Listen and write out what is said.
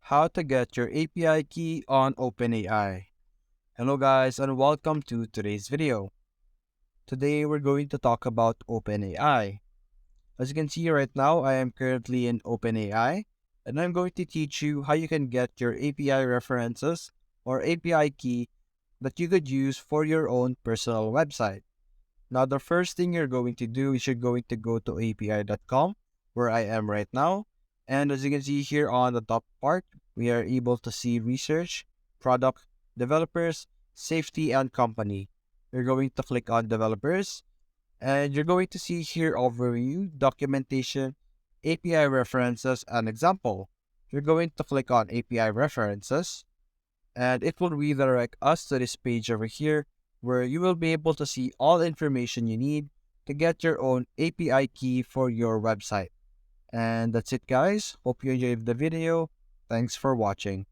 how to get your API key on Openai. Hello guys and welcome to today's video. Today we're going to talk about Openai. As you can see right now, I am currently in Openai and I'm going to teach you how you can get your API references or API key that you could use for your own personal website. Now the first thing you're going to do is you're going to go to api.com where I am right now. And as you can see here on the top part, we are able to see research, product, developers, safety, and company. You're going to click on developers and you're going to see here overview, documentation, API references, and example. You're going to click on API references and it will redirect us to this page over here where you will be able to see all information you need to get your own API key for your website. And that's it guys. Hope you enjoyed the video. Thanks for watching.